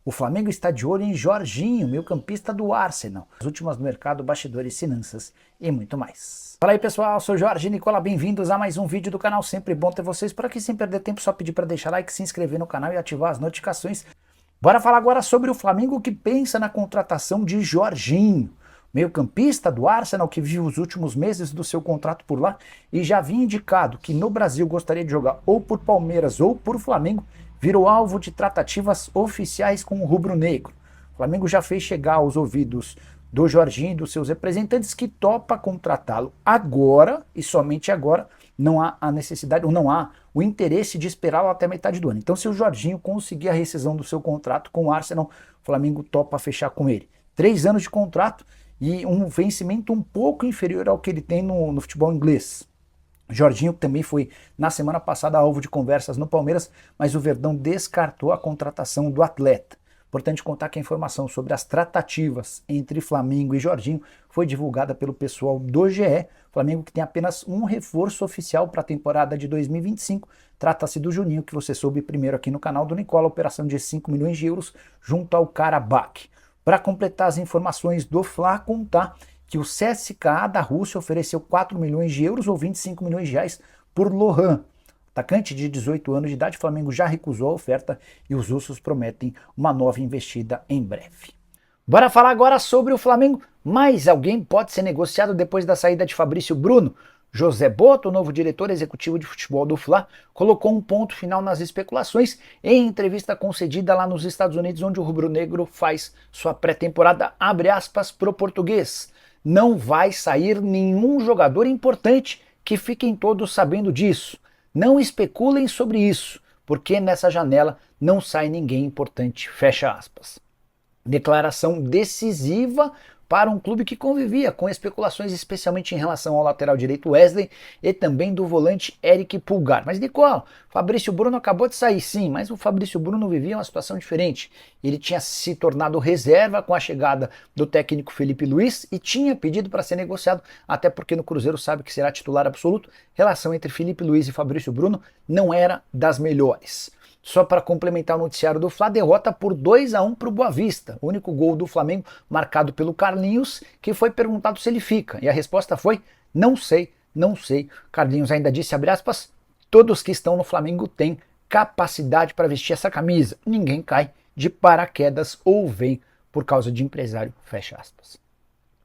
O Flamengo está de olho em Jorginho, meio-campista do Arsenal. As últimas no mercado, bastidores, finanças e muito mais. Fala aí pessoal, sou Jorge Nicola, bem-vindos a mais um vídeo do canal. Sempre bom ter vocês por aqui, sem perder tempo, só pedir para deixar like, se inscrever no canal e ativar as notificações. Bora falar agora sobre o Flamengo que pensa na contratação de Jorginho, meio-campista do Arsenal que vive os últimos meses do seu contrato por lá e já havia indicado que no Brasil gostaria de jogar ou por Palmeiras ou por Flamengo, virou alvo de tratativas oficiais com o rubro-negro. O Flamengo já fez chegar aos ouvidos do Jorginho e dos seus representantes que topa contratá-lo agora e somente agora. Não há a necessidade, ou não há o interesse de esperá-lo até metade do ano. Então, se o Jorginho conseguir a rescisão do seu contrato com o Arsenal, o Flamengo topa fechar com ele. 3 anos de contrato e um vencimento um pouco inferior ao que ele tem no futebol inglês. Jorginho também foi na semana passada alvo de conversas no Palmeiras, mas o Verdão descartou a contratação do atleta. Importante contar que a informação sobre as tratativas entre Flamengo e Jorginho foi divulgada pelo pessoal do GE. Flamengo que tem apenas um reforço oficial para a temporada de 2025. Trata-se do Juninho, que você soube primeiro aqui no canal do Nicola, operação de 5 milhões de euros junto ao Karabakh. Para completar as informações do Fla, contar que o CSKA da Rússia ofereceu 4 milhões de euros ou 25 milhões de reais por Lohan. Atacante de 18 anos de idade, o Flamengo já recusou a oferta e os russos prometem uma nova investida em breve. Bora falar agora sobre o Flamengo. Mais alguém pode ser negociado depois da saída de Fabrício Bruno? José Boto, novo diretor executivo de futebol do Fla, colocou um ponto final nas especulações em entrevista concedida lá nos Estados Unidos, onde o rubro-negro faz sua pré-temporada, abre aspas, pro português. Não vai sair nenhum jogador importante, que fiquem todos sabendo disso. Não especulem sobre isso, porque nessa janela não sai ninguém importante, fecha aspas. Declaração decisiva para um clube que convivia com especulações, especialmente em relação ao lateral direito Wesley e também do volante Eric Pulgar. Mas Nicola, Fabrício Bruno acabou de sair sim, mas o Fabrício Bruno vivia uma situação diferente. Ele tinha se tornado reserva com a chegada do técnico Felipe Luiz e tinha pedido para ser negociado, até porque no Cruzeiro sabe que será titular absoluto. Relação entre Felipe Luiz e Fabrício Bruno não era das melhores. Só para complementar o noticiário do Fla, derrota por 2-1 para o Boa Vista. O único gol do Flamengo marcado pelo Carlinhos, que foi perguntado se ele fica. E a resposta foi, não sei, não sei. Carlinhos ainda disse, abre aspas, todos que estão no Flamengo têm capacidade para vestir essa camisa. Ninguém cai de paraquedas ou vem por causa de empresário, fecha aspas.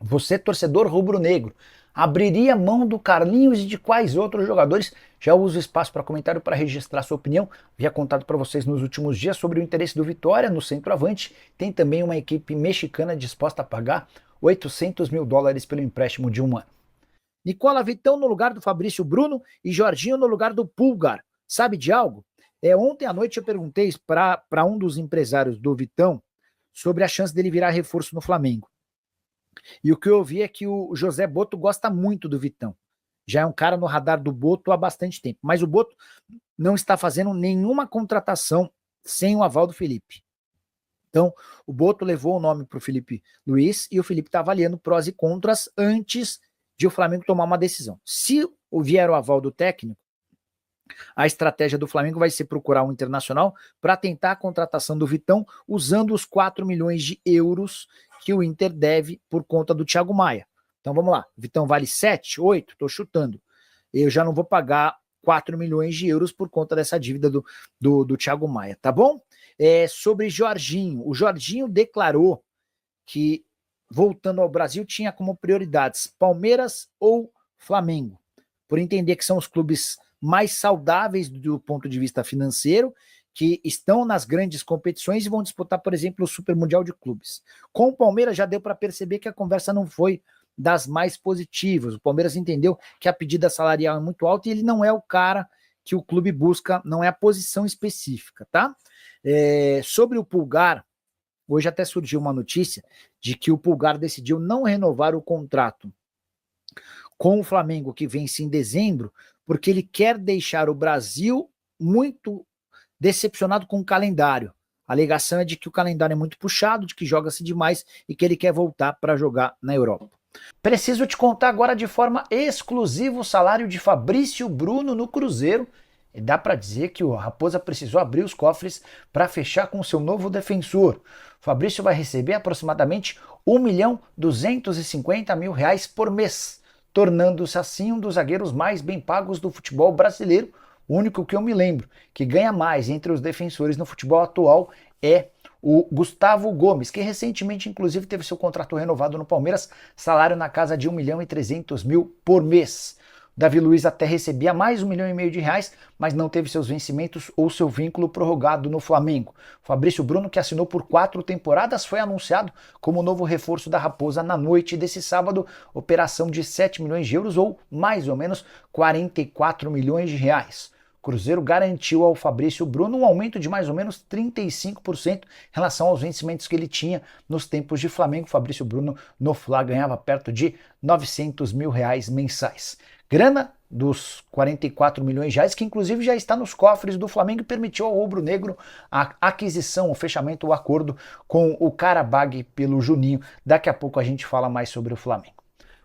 Você, torcedor rubro-negro, abriria mão do Carlinhos e de quais outros jogadores? Já uso o espaço para comentário para registrar sua opinião. Havia contado para vocês nos últimos dias sobre o interesse do Vitória no centroavante. Tem também uma equipe mexicana disposta a pagar $800 mil pelo empréstimo de 1 ano. Nicola, Vitão no lugar do Fabrício Bruno e Jorginho no lugar do Pulgar. Sabe de algo? Ontem à noite eu perguntei para um dos empresários do Vitão sobre a chance dele virar reforço no Flamengo. E o que eu ouvi é que o José Boto gosta muito do Vitão. Já é um cara no radar do Boto há bastante tempo. Mas o Boto não está fazendo nenhuma contratação sem o aval do Felipe. Então, o Boto levou o nome para o Felipe Luiz e o Felipe está avaliando prós e contras antes de o Flamengo tomar uma decisão. Se vier o aval do técnico, a estratégia do Flamengo vai ser procurar um internacional para tentar a contratação do Vitão usando os 4 milhões de euros que o Inter deve por conta do Thiago Maia. Então vamos lá, Vitão vale 7, 8, estou chutando. Eu já não vou pagar 4 milhões de euros por conta dessa dívida do Thiago Maia, tá bom? Sobre Jorginho, o Jorginho declarou que, voltando ao Brasil, tinha como prioridades Palmeiras ou Flamengo, por entender que são os clubes mais saudáveis do ponto de vista financeiro, que estão nas grandes competições e vão disputar, por exemplo, o Super Mundial de Clubes. Com o Palmeiras já deu para perceber que a conversa não foi das mais positivas. O Palmeiras entendeu que a pedida salarial é muito alta e ele não é o cara que o clube busca, não é a posição específica, tá? Sobre o Pulgar, hoje até surgiu uma notícia de que o Pulgar decidiu não renovar o contrato com o Flamengo, que vence em dezembro, porque ele quer deixar o Brasil muito decepcionado com o calendário. A alegação é de que o calendário é muito puxado, de que joga-se demais e que ele quer voltar para jogar na Europa. Preciso te contar agora de forma exclusiva o salário de Fabrício Bruno no Cruzeiro E dá para dizer que o Raposa precisou abrir os cofres para fechar com seu novo defensor. O Fabrício vai receber aproximadamente R$ 1.250.000 por mês, tornando-se assim um dos zagueiros mais bem pagos do futebol brasileiro. O único que eu me lembro que ganha mais entre os defensores no futebol atual é o Gustavo Gomes, que recentemente inclusive teve seu contrato renovado no Palmeiras, salário na casa de R$ 1.300.000 por mês. Davi Luiz até recebia mais R$ 1,5 milhão, mas não teve seus vencimentos ou seu vínculo prorrogado no Flamengo. Fabrício Bruno, que assinou por 4 temporadas, foi anunciado como novo reforço da Raposa na noite desse sábado, operação de 7 milhões de euros ou mais ou menos 44 milhões de reais. O Cruzeiro garantiu ao Fabrício Bruno um aumento de mais ou menos 35% em relação aos vencimentos que ele tinha nos tempos de Flamengo. O Fabrício Bruno no Fla ganhava perto de R$ 900 mil mensais. Grana dos 44 milhões de reais, que inclusive já está nos cofres do Flamengo e permitiu ao rubro-negro a aquisição, o fechamento, o acordo com o Karabag pelo Juninho. Daqui a pouco a gente fala mais sobre o Flamengo.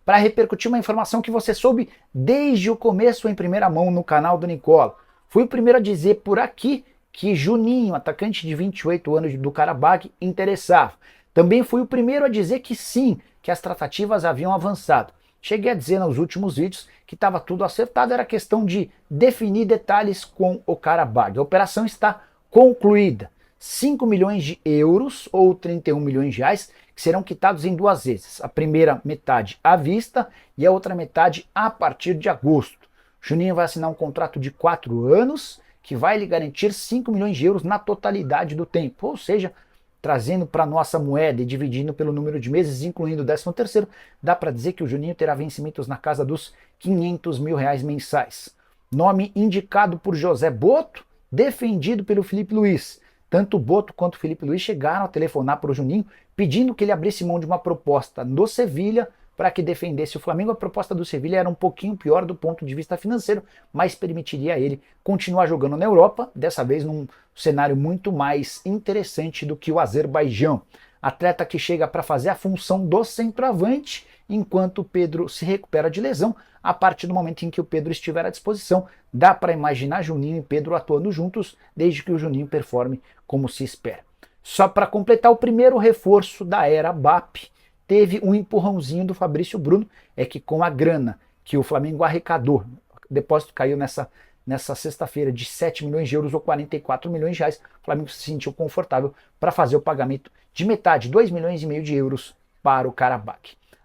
Para repercutir uma informação que você soube desde o começo em primeira mão no canal do Nicola. Fui o primeiro a dizer por aqui que Juninho, atacante de 28 anos do Karabag, interessava. Também fui o primeiro a dizer que sim, que as tratativas haviam avançado. Cheguei a dizer nos últimos vídeos que estava tudo acertado, era questão de definir detalhes com o Karabag. A operação está concluída. 5 milhões de euros ou 31 milhões de reais que serão quitados em 2 vezes. A primeira metade à vista e a outra metade a partir de agosto. Juninho vai assinar um contrato de 4 anos que vai lhe garantir 5 milhões de euros na totalidade do tempo, ou seja, trazendo para nossa moeda e dividindo pelo número de meses, incluindo o 13º, dá para dizer que o Juninho terá vencimentos na casa dos R$ 500 mil mensais. Nome indicado por José Boto, defendido pelo Felipe Luiz. Tanto o Boto quanto o Felipe Luiz chegaram a telefonar para o Juninho pedindo que ele abrisse mão de uma proposta no Sevilha para que defendesse o Flamengo. A proposta do Sevilha era um pouquinho pior do ponto de vista financeiro, mas permitiria a ele continuar jogando na Europa, dessa vez num cenário muito mais interessante do que o Azerbaijão. Atleta que chega para fazer a função do centroavante, enquanto o Pedro se recupera de lesão. A partir do momento em que o Pedro estiver à disposição, dá para imaginar Juninho e Pedro atuando juntos, desde que o Juninho performe como se espera. Só para completar, o primeiro reforço da era BAP teve um empurrãozinho do Fabrício Bruno, é que com a grana que o Flamengo arrecadou, o depósito caiu nessa sexta-feira de 7 milhões de euros ou 44 milhões de reais, o Flamengo se sentiu confortável para fazer o pagamento de metade, 2,5 milhões de euros para o Karabag.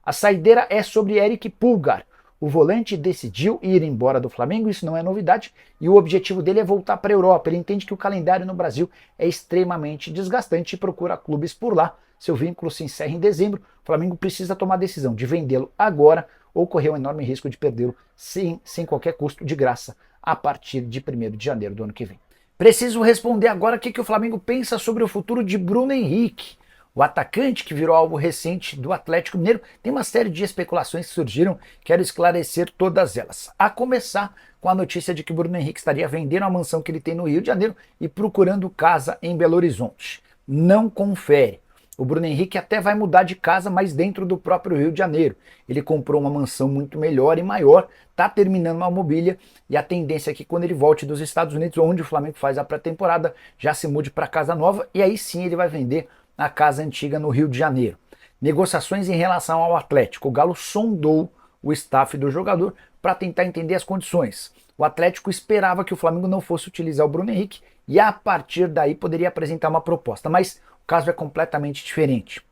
A saideira é sobre Eric Pulgar. O volante decidiu ir embora do Flamengo, isso não é novidade, e o objetivo dele é voltar para a Europa. Ele entende que o calendário no Brasil é extremamente desgastante e procura clubes por lá. Seu vínculo se encerra em dezembro, o Flamengo precisa tomar a decisão de vendê-lo agora ou correr um enorme risco de perdê-lo sem qualquer custo, de graça, a partir de 1º de janeiro do ano que vem. Preciso responder agora o que o Flamengo pensa sobre o futuro de Bruno Henrique. O atacante, que virou alvo recente do Atlético Mineiro, tem uma série de especulações que surgiram, quero esclarecer todas elas. A começar com a notícia de que o Bruno Henrique estaria vendendo a mansão que ele tem no Rio de Janeiro e procurando casa em Belo Horizonte. Não confere. O Bruno Henrique até vai mudar de casa, mas dentro do próprio Rio de Janeiro. Ele comprou uma mansão muito melhor e maior, está terminando uma mobília e a tendência é que quando ele volte dos Estados Unidos, onde o Flamengo faz a pré-temporada, já se mude para casa nova e aí sim ele vai vender a casa antiga no Rio de Janeiro. Negociações em relação ao Atlético. O Galo sondou o staff do jogador para tentar entender as condições. O Atlético esperava que o Flamengo não fosse utilizar o Bruno Henrique e a partir daí poderia apresentar uma proposta, mas o caso é completamente diferente.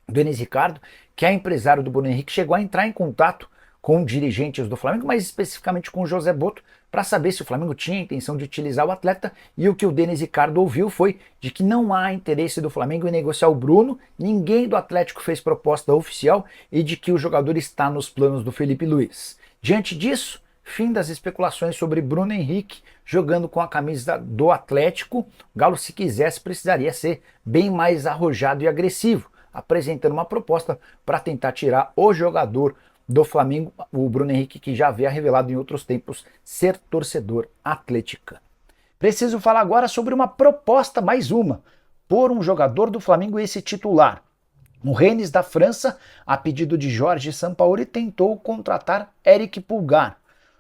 O Denis Ricardo, que é empresário do Bruno Henrique, chegou a entrar em contato com dirigentes do Flamengo, mas especificamente com o José Boto, para saber se o Flamengo tinha a intenção de utilizar o atleta, e o que o Denis Ricardo ouviu foi de que não há interesse do Flamengo em negociar o Bruno, ninguém do Atlético fez proposta oficial e de que o jogador está nos planos do Felipe Luiz. Diante disso, fim das especulações sobre Bruno Henrique jogando com a camisa do Atlético. O Galo, se quisesse, precisaria ser bem mais arrojado e agressivo, apresentando uma proposta para tentar tirar o jogador do Flamengo, o Bruno Henrique, que já havia revelado em outros tempos ser torcedor atleticano. Preciso falar agora sobre uma proposta, mais uma, por um jogador do Flamengo, esse titular. O Rennes da França, a pedido de Jorge Sampaoli, tentou contratar Eric Pulgar.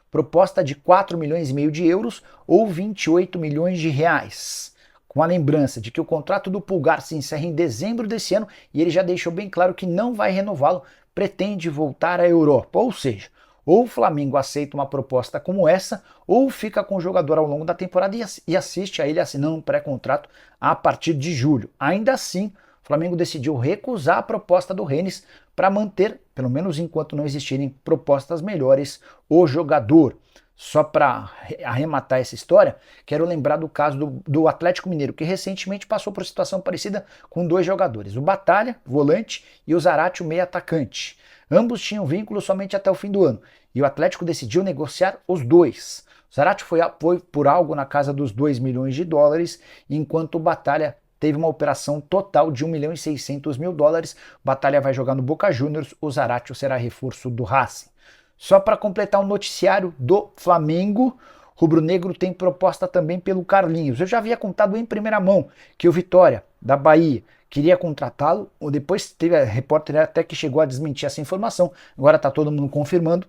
O proposta de 4 milhões e meio de euros ou 28 milhões de reais. Com a lembrança de que o contrato do Pulgar se encerra em dezembro desse ano e ele já deixou bem claro que não vai renová-lo, pretende voltar à Europa. Ou seja, ou o Flamengo aceita uma proposta como essa, ou fica com o jogador ao longo da temporada e assiste a ele assinando um pré-contrato a partir de julho. Ainda assim, o Flamengo decidiu recusar a proposta do Rennes para manter, pelo menos enquanto não existirem propostas melhores, o jogador. Só para arrematar essa história, quero lembrar do caso do Atlético Mineiro, que recentemente passou por situação parecida com dois jogadores, o Batalha, volante, e o Zarate, o meio atacante. Ambos tinham vínculo somente até o fim do ano, e o Atlético decidiu negociar os dois. O Zarate foi por algo na casa dos 2 milhões de dólares, enquanto o Batalha teve uma operação total de 1 milhão e 600 mil dólares. O Batalha vai jogar no Boca Juniors, o Zarate será reforço do Racing. Só para completar o noticiário do Flamengo, rubro-negro tem proposta também pelo Carlinhos. Eu já havia contado em primeira mão que o Vitória, da Bahia, queria contratá-lo. Depois teve a repórter até que chegou a desmentir essa informação. Agora está todo mundo confirmando.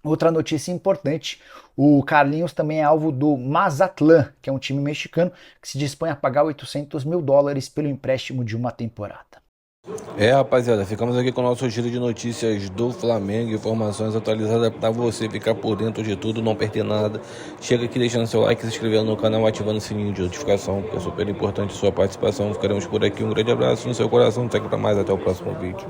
Outra notícia importante, o Carlinhos também é alvo do Mazatlán, que é um time mexicano que se dispõe a pagar 800 mil dólares pelo empréstimo de uma temporada. Rapaziada, ficamos aqui com o nosso giro de notícias do Flamengo, informações atualizadas para você ficar por dentro de tudo, não perder nada. Chega aqui deixando seu like, se inscrevendo no canal, ativando o sininho de notificação, porque é super importante a sua participação. Ficaremos por aqui, um grande abraço no seu coração, segue para mais, até o próximo vídeo.